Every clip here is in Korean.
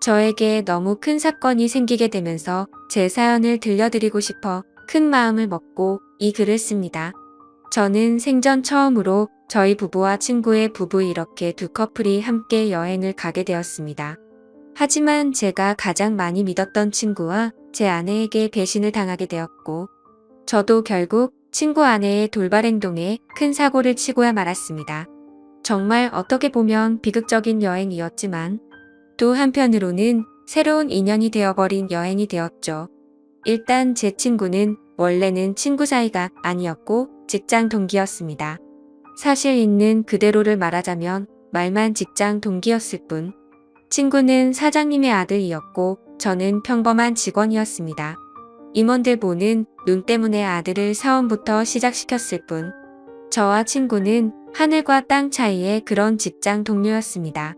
저에게 너무 큰 사건이 생기게 되면서 제 사연을 들려드리고 싶어 큰 마음을 먹고 이 글을 씁니다. 저는 생전 처음으로 저희 부부와 친구의 부부 이렇게 두 커플이 함께 여행을 가게 되었습니다. 하지만 제가 가장 많이 믿었던 친구와 제 아내에게 배신을 당하게 되었고, 저도 결국 친구 아내의 돌발 행동에 큰 사고를 치고야 말았습니다. 정말 어떻게 보면 비극적인 여행이었지만 또 한편으로는 새로운 인연이 되어버린 여행이 되었죠. 일단 제 친구는 원래는 친구 사이가 아니었고 직장 동기였습니다. 사실 있는 그대로를 말하자면 말만 직장 동기였을 뿐, 친구는 사장님의 아들이었고 저는 평범한 직원이었습니다. 임원들 보는 눈 때문에 아들을 사원부터 시작시켰을 뿐, 저와 친구는 하늘과 땅 차이의 그런 직장 동료였습니다.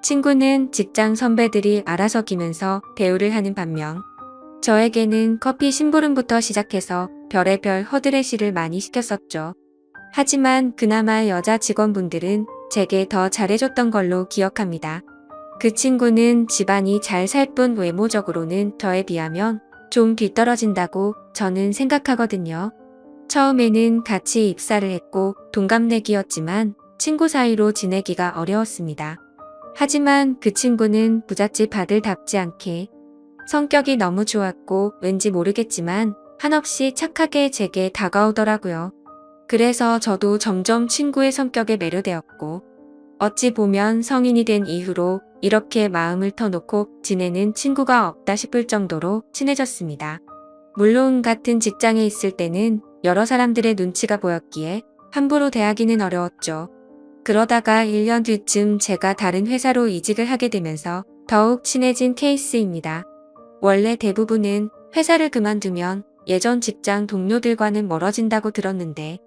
친구는 직장 선배들이 알아서 기면서 대우를 하는 반면, 저에게는 커피 심부름부터 시작해서 별의별 허드레시를 많이 시켰었죠. 하지만 그나마 여자 직원분들은 제게 더 잘해줬던 걸로 기억합니다. 그 친구는 집안이 잘 살 뿐 외모적으로는 저에 비하면 좀 뒤떨어진다고 저는 생각하거든요. 처음에는 같이 입사를 했고 동갑내기였지만 친구 사이로 지내기가 어려웠습니다. 하지만 그 친구는 부잣집 아들답지 않게 성격이 너무 좋았고 왠지 모르겠지만 한없이 착하게 제게 다가오더라고요. 그래서 저도 점점 친구의 성격에 매료되었고, 어찌 보면 성인이 된 이후로 이렇게 마음을 터놓고 지내는 친구가 없다 싶을 정도로 친해졌습니다. 물론 같은 직장에 있을 때는 여러 사람들의 눈치가 보였기에 함부로 대하기는 어려웠죠. 그러다가 1년 뒤쯤 제가 다른 회사로 이직을 하게 되면서 더욱 친해진 케이스입니다. 원래 대부분은 회사를 그만두면 예전 직장 동료들과는 멀어진다고 들었는데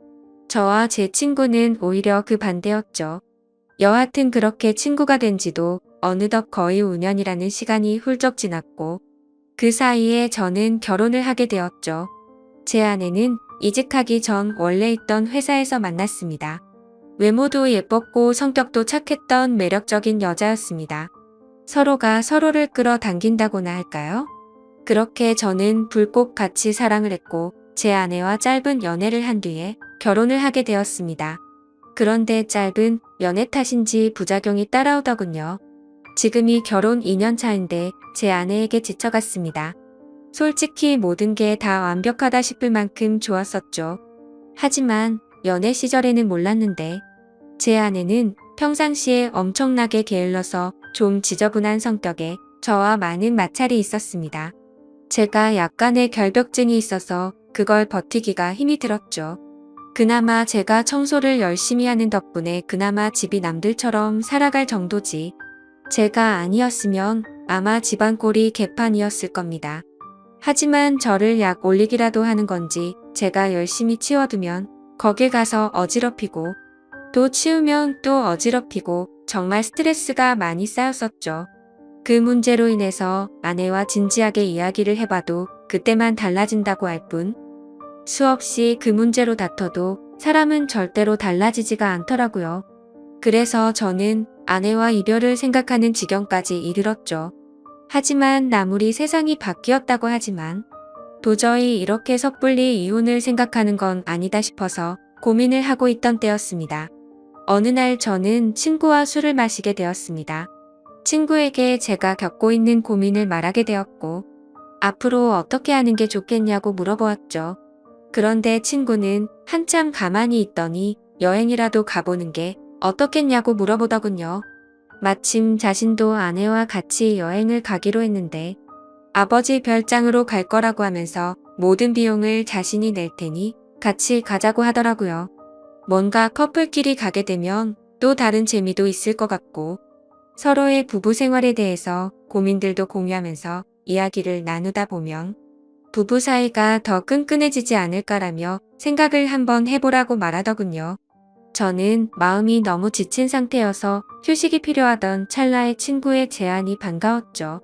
저와 제 친구는 오히려 그 반대였죠. 여하튼 그렇게 친구가 된 지도 어느덧 거의 5년이라는 시간이 훌쩍 지났고 그 사이에 저는 결혼을 하게 되었죠. 제 아내는 이직하기 전 원래 있던 회사에서 만났습니다. 외모도 예뻤고 성격도 착했던 매력적인 여자였습니다. 서로가 서로를 끌어당긴다고나 할까요? 그렇게 저는 불꽃 같이 사랑을 했고 제 아내와 짧은 연애를 한 뒤에 결혼을 하게 되었습니다. 그런데 짧은 연애 탓인지 부작용이 따라오더군요. 지금이 결혼 2년 차인데 제 아내에게 지쳐갔습니다. 솔직히 모든 게 다 완벽하다 싶을 만큼 좋았었죠. 하지만 연애 시절에는 몰랐는데 제 아내는 평상시에 엄청나게 게을러서 좀 지저분한 성격에 저와 많은 마찰이 있었습니다. 제가 약간의 결벽증이 있어서 그걸 버티기가 힘이 들었죠. 그나마 제가 청소를 열심히 하는 덕분에 그나마 집이 남들처럼 살아갈 정도지. 제가 아니었으면 아마 집안 꼴이 개판이었을 겁니다. 하지만 저를 약 올리기라도 하는 건지 제가 열심히 치워두면 거길 가서 어지럽히고 또 치우면 또 어지럽히고 정말 스트레스가 많이 쌓였었죠. 그 문제로 인해서 아내와 진지하게 이야기를 해봐도 그때만 달라진다고 할 뿐, 수없이 그 문제로 다퉈도 사람은 절대로 달라지지가 않더라고요. 그래서 저는 아내와 이별을 생각하는 지경까지 이르렀죠. 하지만 아무리 세상이 바뀌었다고 하지만 도저히 이렇게 섣불리 이혼을 생각하는 건 아니다 싶어서 고민을 하고 있던 때였습니다. 어느 날 저는 친구와 술을 마시게 되었습니다. 친구에게 제가 겪고 있는 고민을 말하게 되었고 앞으로 어떻게 하는 게 좋겠냐고 물어보았죠. 그런데 친구는 한참 가만히 있더니 여행이라도 가보는 게 어떻겠냐고 물어보더군요. 마침 자신도 아내와 같이 여행을 가기로 했는데 아버지 별장으로 갈 거라고 하면서 모든 비용을 자신이 낼 테니 같이 가자고 하더라고요. 뭔가 커플끼리 가게 되면 또 다른 재미도 있을 것 같고 서로의 부부 생활에 대해서 고민들도 공유하면서 이야기를 나누다 보면 부부 사이가 더 끈끈해지지 않을까라며 생각을 한번 해보라고 말하더군요. 저는 마음이 너무 지친 상태여서 휴식이 필요하던 찰나의 친구의 제안이 반가웠죠.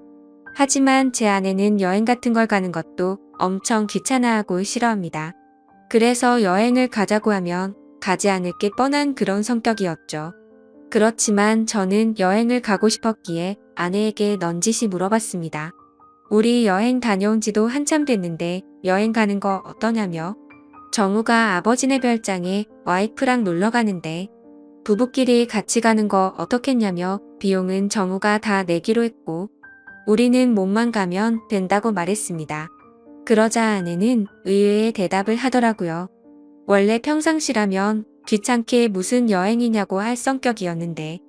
하지만 제 아내는 여행 같은 걸 가는 것도 엄청 귀찮아하고 싫어합니다. 그래서 여행을 가자고 하면 가지 않을 게 뻔한 그런 성격이었죠. 그렇지만 저는 여행을 가고 싶었기에 아내에게 넌지시 물어봤습니다. 우리 여행 다녀온 지도 한참 됐는데 여행 가는 거 어떠냐며. 정우가 아버지네 별장에 와이프랑 놀러 가는데 부부끼리 같이 가는 거 어떻겠냐며 비용은 정우가 다 내기로 했고 우리는 몸만 가면 된다고 말했습니다. 그러자 아내는 의외의 대답을 하더라고요. 원래 평상시라면 귀찮게 무슨 여행이냐고 할 성격이었는데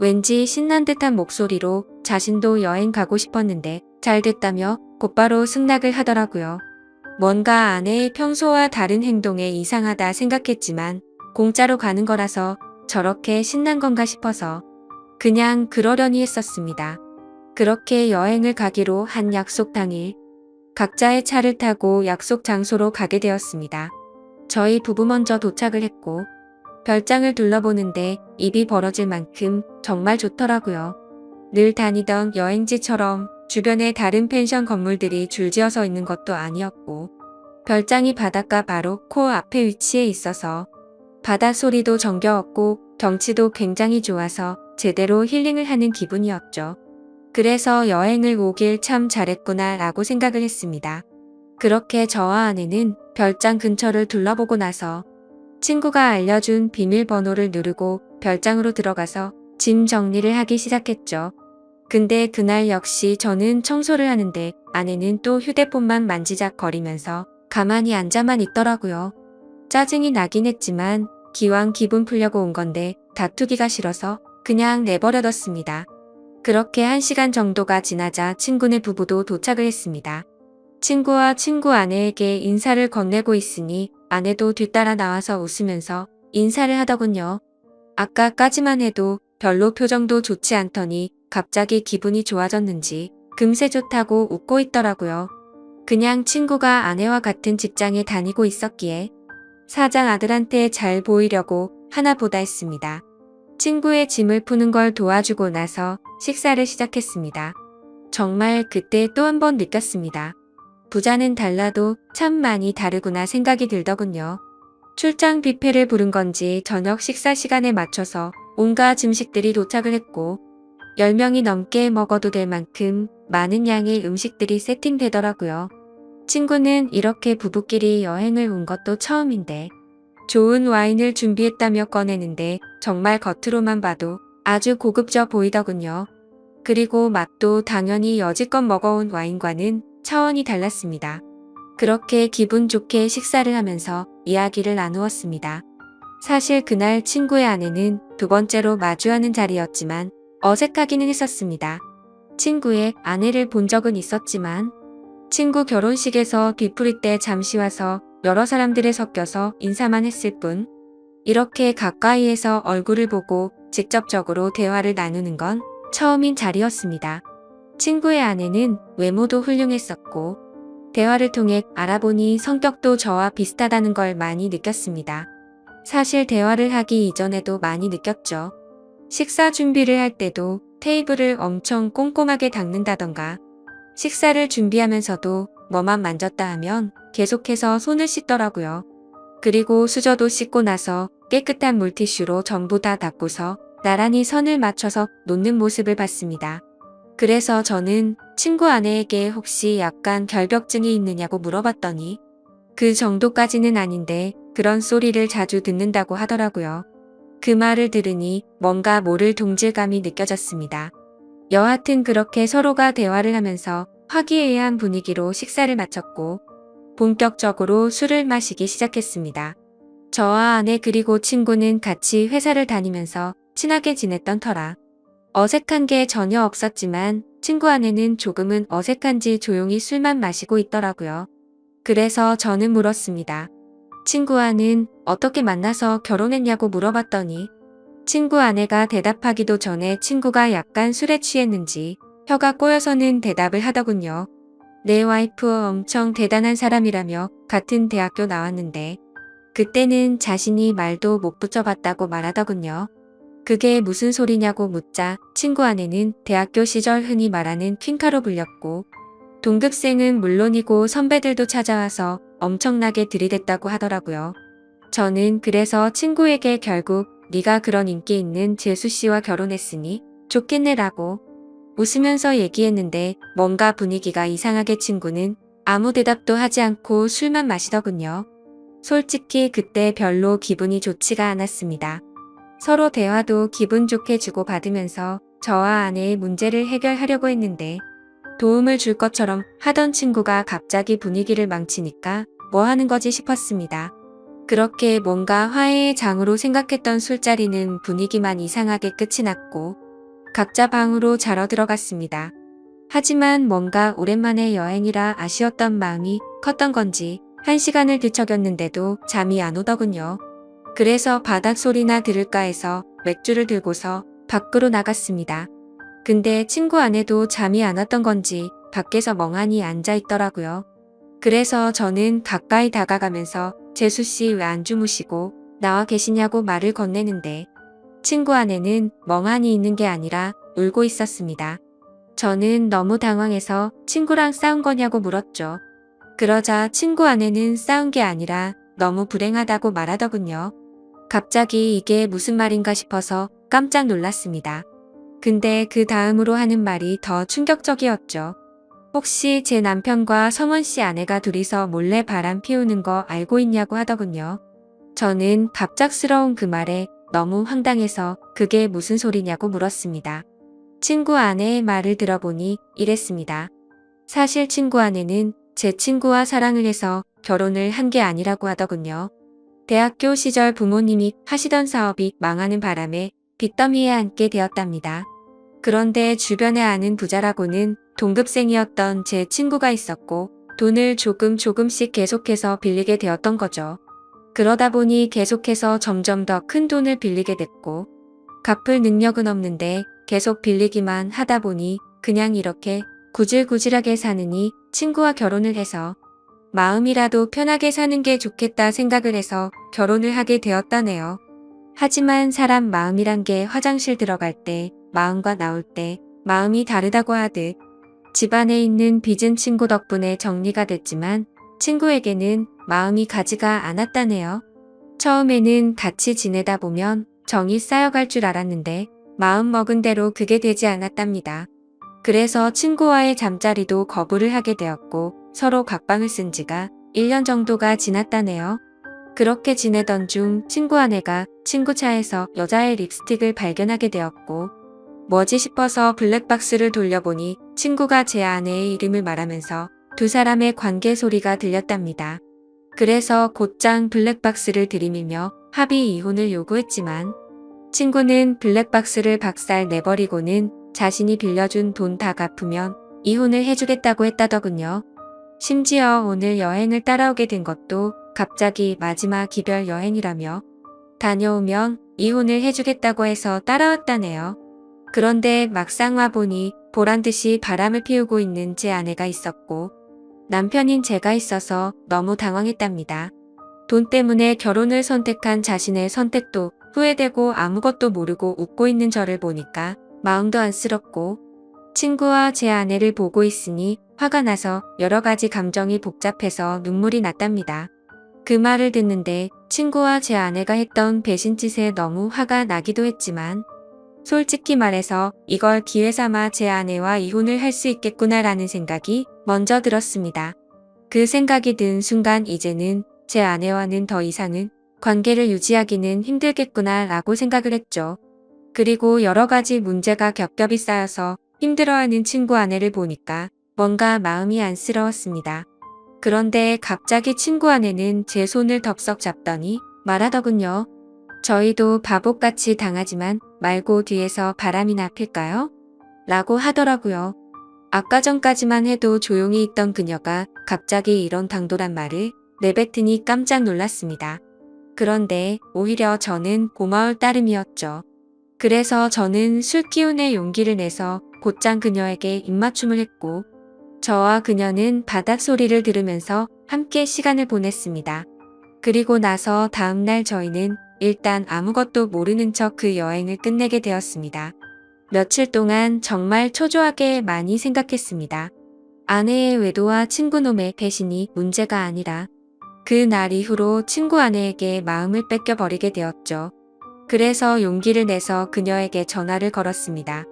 왠지 신난 듯한 목소리로 자신도 여행 가고 싶었는데 잘 됐다며 곧바로 승낙을 하더라고요. 뭔가 아내의 평소와 다른 행동에 이상하다 생각했지만 공짜로 가는 거라서 저렇게 신난 건가 싶어서 그냥 그러려니 했었습니다. 그렇게 여행을 가기로 한 약속 당일 각자의 차를 타고 약속 장소로 가게 되었습니다. 저희 부부 먼저 도착을 했고 별장을 둘러보는데 입이 벌어질 만큼 정말 좋더라고요. 늘 다니던 여행지처럼 주변에 다른 펜션 건물들이 줄지어서 있는 것도 아니었고 별장이 바닷가 바로 코앞에 위치해 있어서 바닷소리도 정겨웠고 경치도 굉장히 좋아서 제대로 힐링을 하는 기분이었죠. 그래서 여행을 오길 참 잘했구나 라고 생각을 했습니다. 그렇게 저와 아내는 별장 근처를 둘러보고 나서 친구가 알려준 비밀번호를 누르고 별장으로 들어가서 짐 정리를 하기 시작했죠. 근데 그날 역시 저는 청소를 하는데 아내는 또 휴대폰만 만지작거리면서 가만히 앉아만 있더라고요. 짜증이 나긴 했지만 기왕 기분 풀려고 온 건데 다투기가 싫어서 그냥 내버려뒀습니다. 그렇게 1시간 정도가 지나자 친구네 부부도 도착을 했습니다. 친구와 친구 아내에게 인사를 건네고 있으니 아내도 뒤따라 나와서 웃으면서 인사를 하더군요. 아까까지만 해도 별로 표정도 좋지 않더니 갑자기 기분이 좋아졌는지 금세 좋다고 웃고 있더라고요. 그냥 친구가 아내와 같은 직장에 다니고 있었기에 사장 아들한테 잘 보이려고 하나보다 했습니다. 친구의 짐을 푸는 걸 도와주고 나서 식사를 시작했습니다. 정말 그때 또 한 번 느꼈습니다. 부자는 달라도 참 많이 다르구나 생각이 들더군요. 출장 뷔페를 부른 건지 저녁 식사 시간에 맞춰서 온갖 음식들이 도착을 했고 10명이 넘게 먹어도 될 만큼 많은 양의 음식들이 세팅되더라고요. 친구는 이렇게 부부끼리 여행을 온 것도 처음인데 좋은 와인을 준비했다며 꺼내는데 정말 겉으로만 봐도 아주 고급져 보이더군요. 그리고 맛도 당연히 여지껏 먹어온 와인과는 차원이 달랐습니다. 그렇게 기분 좋게 식사를 하면서 이야기를 나누었습니다. 사실 그날 친구의 아내는 두 번째로 마주하는 자리였지만 어색하기는 했었습니다. 친구의 아내를 본 적은 있었지만 친구 결혼식에서 뒤풀이 때 잠시 와서 여러 사람들에 섞여서 인사만 했을 뿐 이렇게 가까이에서 얼굴을 보고 직접적으로 대화를 나누는 건 처음인 자리였습니다. 친구의 아내는 외모도 훌륭했었고 대화를 통해 알아보니 성격도 저와 비슷하다는 걸 많이 느꼈습니다. 사실 대화를 하기 이전에도 많이 느꼈죠. 식사 준비를 할 때도 테이블을 엄청 꼼꼼하게 닦는다던가 식사를 준비하면서도 뭐만 만졌다 하면 계속해서 손을 씻더라고요. 그리고 수저도 씻고 나서 깨끗한 물티슈로 전부 다 닦고서 나란히 선을 맞춰서 놓는 모습을 봤습니다. 그래서 저는 친구 아내에게 혹시 약간 결벽증이 있느냐고 물어봤더니 그 정도까지는 아닌데 그런 소리를 자주 듣는다고 하더라고요. 그 말을 들으니 뭔가 모를 동질감이 느껴졌습니다. 여하튼 그렇게 서로가 대화를 하면서 화기애애한 분위기로 식사를 마쳤고 본격적으로 술을 마시기 시작했습니다. 저와 아내 그리고 친구는 같이 회사를 다니면서 친하게 지냈던 터라 어색한 게 전혀 없었지만 친구 아내는 조금은 어색한지 조용히 술만 마시고 있더라고요. 그래서 저는 물었습니다. 친구와는 어떻게 만나서 결혼했냐고 물어봤더니 친구 아내가 대답하기도 전에 친구가 약간 술에 취했는지 혀가 꼬여서는 대답을 하더군요. 내 와이프 엄청 대단한 사람이라며 같은 대학교 나왔는데 그때는 자신이 말도 못 붙여봤다고 말하더군요. 그게 무슨 소리냐고 묻자 친구 아내는 대학교 시절 흔히 말하는 퀸카로 불렸고 동급생은 물론이고 선배들도 찾아와서 엄청나게 들이댔다고 하더라고요. 저는 그래서 친구에게 결국 네가 그런 인기 있는 재수 씨와 결혼했으니 좋겠네라고 웃으면서 얘기했는데 뭔가 분위기가 이상하게 친구는 아무 대답도 하지 않고 술만 마시더군요. 솔직히 그때 별로 기분이 좋지가 않았습니다. 서로 대화도 기분 좋게 주고받으면서 저와 아내의 문제를 해결하려고 했는데 도움을 줄 것처럼 하던 친구가 갑자기 분위기를 망치니까 뭐 하는 거지 싶었습니다. 그렇게 뭔가 화해의 장으로 생각했던 술자리는 분위기만 이상하게 끝이 났고 각자 방으로 자러 들어갔습니다. 하지만 뭔가 오랜만에 여행이라 아쉬웠던 마음이 컸던 건지 1시간을 뒤척였는데도 잠이 안 오더군요. 그래서 바닥 소리나 들을까 해서 맥주를 들고서 밖으로 나갔습니다. 근데 친구 아내도 잠이 안 왔던 건지 밖에서 멍하니 앉아 있더라고요. 그래서 저는 가까이 다가가면서 재수 씨 왜 안 주무시고 나와 계시냐고 말을 건네는데 친구 아내는 멍하니 있는 게 아니라 울고 있었습니다. 저는 너무 당황해서 친구랑 싸운 거냐고 물었죠. 그러자 친구 아내는 싸운 게 아니라 너무 불행하다고 말하더군요. 갑자기 이게 무슨 말인가 싶어서 깜짝 놀랐습니다. 근데 그 다음으로 하는 말이 더 충격적이었죠. 혹시 제 남편과 성원 씨 아내가 둘이서 몰래 바람 피우는 거 알고 있냐고 하더군요. 저는 갑작스러운 그 말에 너무 황당해서 그게 무슨 소리냐고 물었습니다. 친구 아내의 말을 들어보니 이랬습니다. 사실 친구 아내는 제 친구와 사랑을 해서 결혼을 한 게 아니라고 하더군요. 대학교 시절 부모님이 하시던 사업이 망하는 바람에 빚더미에 앉게 되었답니다. 그런데 주변에 아는 부자라고는 동급생이었던 제 친구가 있었고 돈을 조금씩 계속해서 빌리게 되었던 거죠. 그러다 보니 계속해서 점점 더 큰 돈을 빌리게 됐고 갚을 능력은 없는데 계속 빌리기만 하다 보니 그냥 이렇게 구질구질하게 사느니 친구와 결혼을 해서 마음이라도 편하게 사는 게 좋겠다 생각을 해서 결혼을 하게 되었다네요. 하지만 사람 마음이란 게 화장실 들어갈 때 마음과 나올 때 마음이 다르다고 하듯 집안에 있는 빚은 친구 덕분에 정리가 됐지만 친구에게는 마음이 가지가 않았다네요. 처음에는 같이 지내다 보면 정이 쌓여갈 줄 알았는데 마음 먹은 대로 그게 되지 않았답니다. 그래서 친구와의 잠자리도 거부를 하게 되었고 서로 각방을 쓴 지가 1년 정도가 지났다네요. 그렇게 지내던 중 친구 아내가 친구 차에서 여자의 립스틱을 발견하게 되었고 뭐지 싶어서 블랙박스를 돌려보니 친구가 제 아내의 이름을 말하면서 두 사람의 관계 소리가 들렸답니다. 그래서 곧장 블랙박스를 들이밀며 합의 이혼을 요구했지만 친구는 블랙박스를 박살 내버리고는 자신이 빌려준 돈 다 갚으면 이혼을 해주겠다고 했다더군요. 심지어 오늘 여행을 따라오게 된 것도 갑자기 마지막 이별 여행이라며 다녀오면 이혼을 해주겠다고 해서 따라왔다네요. 그런데 막상 와보니 보란듯이 바람을 피우고 있는 제 아내가 있었고 남편인 제가 있어서 너무 당황했답니다. 돈 때문에 결혼을 선택한 자신의 선택도 후회되고 아무것도 모르고 웃고 있는 저를 보니까 마음도 안쓰럽고 친구와 제 아내를 보고 있으니 화가 나서 여러 가지 감정이 복잡해서 눈물이 났답니다. 그 말을 듣는데 친구와 제 아내가 했던 배신짓에 너무 화가 나기도 했지만 솔직히 말해서 이걸 기회 삼아 제 아내와 이혼을 할 수 있겠구나라는 생각이 먼저 들었습니다. 그 생각이 든 순간 이제는 제 아내와는 더 이상은 관계를 유지하기는 힘들겠구나 라고 생각을 했죠. 그리고 여러 가지 문제가 겹겹이 쌓여서 힘들어하는 친구 아내를 보니까 뭔가 마음이 안쓰러웠습니다. 그런데 갑자기 친구 아내는 제 손을 덥석 잡더니 말하더군요. 저희도 바보같이 당하지만 말고 뒤에서 바람이나 필까요? 라고 하더라고요. 아까 전까지만 해도 조용히 있던 그녀가 갑자기 이런 당돌한 말을 내뱉으니 깜짝 놀랐습니다. 그런데 오히려 저는 고마울 따름이었죠. 그래서 저는 술 기운에 용기를 내서 곧장 그녀에게 입맞춤을 했고 저와 그녀는 바닥 소리를 들으면서 함께 시간을 보냈습니다. 그리고 나서 다음날 저희는 일단 아무것도 모르는 척 그 여행을 끝내게 되었습니다. 며칠 동안 정말 초조하게 많이 생각했습니다. 아내의 외도와 친구놈의 배신이 문제가 아니라 그 날 이후로 친구 아내에게 마음을 뺏겨버리게 되었죠. 그래서 용기를 내서 그녀에게 전화를 걸었습니다.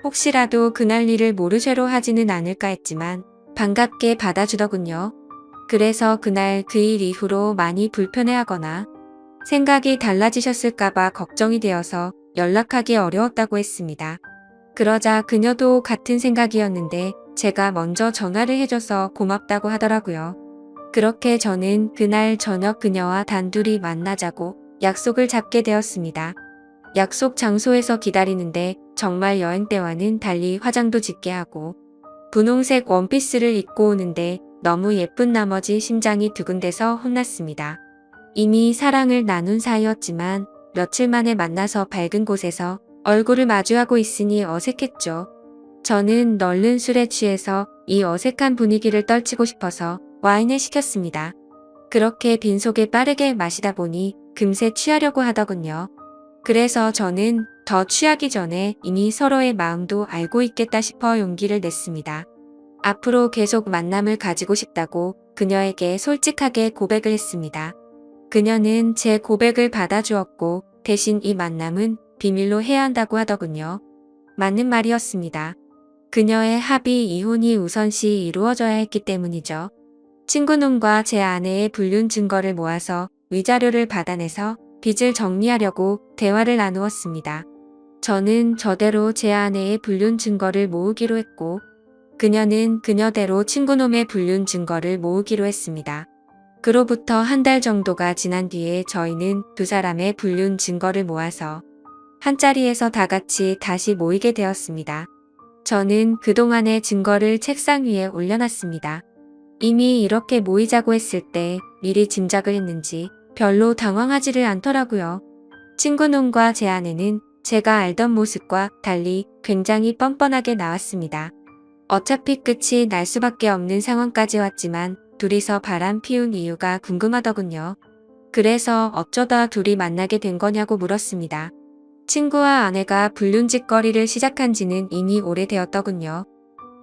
혹시라도 그날 일을 모르쇠로 하지는 않을까 했지만 반갑게 받아주더군요. 그래서 그날 그 일 이후로 많이 불편해하거나 생각이 달라지셨을까봐 걱정이 되어서 연락하기 어려웠다고 했습니다. 그러자 그녀도 같은 생각이었는데 제가 먼저 전화를 해줘서 고맙다고 하더라고요. 그렇게 저는 그날 저녁 그녀와 단둘이 만나자고 약속을 잡게 되었습니다. 약속 장소에서 기다리는데 정말 여행 때와는 달리 화장도 짙게 하고 분홍색 원피스를 입고 오는데 너무 예쁜 나머지 심장이 두근대서 혼났습니다. 이미 사랑을 나눈 사이였지만 며칠 만에 만나서 밝은 곳에서 얼굴을 마주하고 있으니 어색했죠. 저는 널른 술에 취해서 이 어색한 분위기를 떨치고 싶어서 와인을 시켰습니다. 그렇게 빈속에 빠르게 마시다 보니 금세 취하려고 하더군요. 그래서 저는 더 취하기 전에 이미 서로의 마음도 알고 있겠다 싶어 용기를 냈습니다. 앞으로 계속 만남을 가지고 싶다고 그녀에게 솔직하게 고백을 했습니다. 그녀는 제 고백을 받아주었고 대신 이 만남은 비밀로 해야 한다고 하더군요. 맞는 말이었습니다. 그녀의 합의 이혼이 우선시 이루어져야 했기 때문이죠. 친구놈과 제 아내의 불륜 증거를 모아서 위자료를 받아내서 빚을 정리하려고 대화를 나누었습니다. 저는 저대로 제 아내의 불륜 증거를 모으기로 했고 그녀는 그녀대로 친구놈의 불륜 증거를 모으기로 했습니다. 그로부터 한 달 정도가 지난 뒤에 저희는 두 사람의 불륜 증거를 모아서 한자리에서 다 같이 다시 모이게 되었습니다. 저는 그동안의 증거를 책상 위에 올려놨습니다. 이미 이렇게 모이자고 했을 때 미리 짐작을 했는지 별로 당황하지를 않더라고요. 친구놈과 제 아내는 제가 알던 모습과 달리 굉장히 뻔뻔하게 나왔습니다. 어차피 끝이 날 수밖에 없는 상황까지 왔지만 둘이서 바람 피운 이유가 궁금하더군요. 그래서 어쩌다 둘이 만나게 된 거냐고 물었습니다. 친구와 아내가 불륜짓거리를 시작한 지는 이미 오래되었더군요.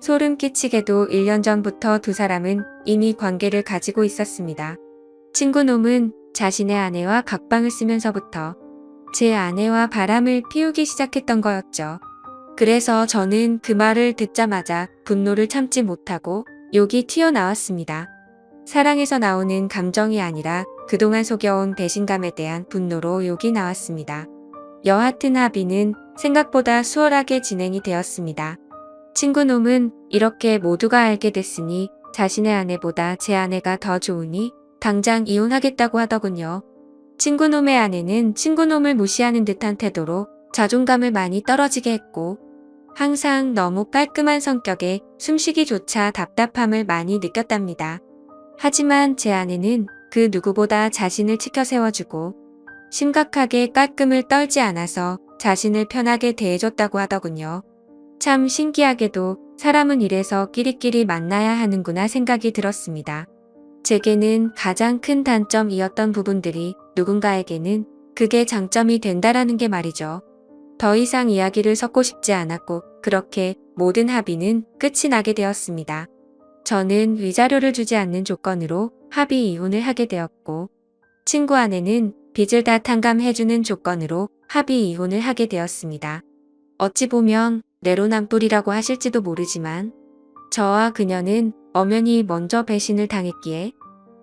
소름 끼치게도 1년 전부터 두 사람은 이미 관계를 가지고 있었습니다. 친구놈은 자신의 아내와 각방을 쓰면서부터 제 아내와 바람을 피우기 시작했던 거였죠. 그래서 저는 그 말을 듣자마자 분노를 참지 못하고 욕이 튀어나왔습니다. 사랑에서 나오는 감정이 아니라 그동안 속여온 배신감에 대한 분노로 욕이 나왔습니다. 여하튼 합의는 생각보다 수월하게 진행이 되었습니다. 친구놈은 이렇게 모두가 알게 됐으니 자신의 아내보다 제 아내가 더 좋으니 당장 이혼하겠다고 하더군요. 친구놈의 아내는 친구놈을 무시하는 듯한 태도로 자존감을 많이 떨어지게 했고 항상 너무 깔끔한 성격에 숨쉬기조차 답답함을 많이 느꼈답니다. 하지만 제 아내는 그 누구보다 자신을 치켜 세워주고 심각하게 깔끔을 떨지 않아서 자신을 편하게 대해줬다고 하더군요. 참 신기하게도 사람은 이래서 끼리끼리 만나야 하는구나 생각이 들었습니다. 제게는 가장 큰 단점이었던 부분들이 누군가에게는 그게 장점이 된다라는 게 말이죠. 더 이상 이야기를 섞고 싶지 않았고 그렇게 모든 합의는 끝이 나게 되었습니다. 저는 위자료를 주지 않는 조건으로 합의 이혼을 하게 되었고 친구 아내는 빚을 다 탕감해주는 조건으로 합의 이혼을 하게 되었습니다. 어찌 보면 내로남불이라고 하실지도 모르지만 저와 그녀는 엄연히 먼저 배신을 당했기에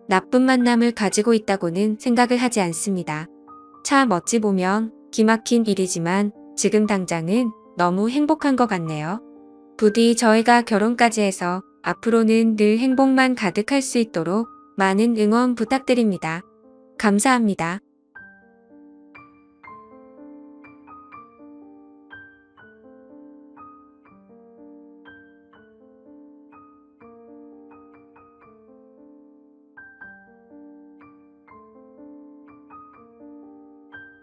나쁜 만남을 가지고 있다고는 생각을 하지 않습니다. 참 어찌 보면 기막힌 일이지만 지금 당장은 너무 행복한 것 같네요. 부디 저희가 결혼까지 해서 앞으로는 늘 행복만 가득할 수 있도록 많은 응원 부탁드립니다. 감사합니다.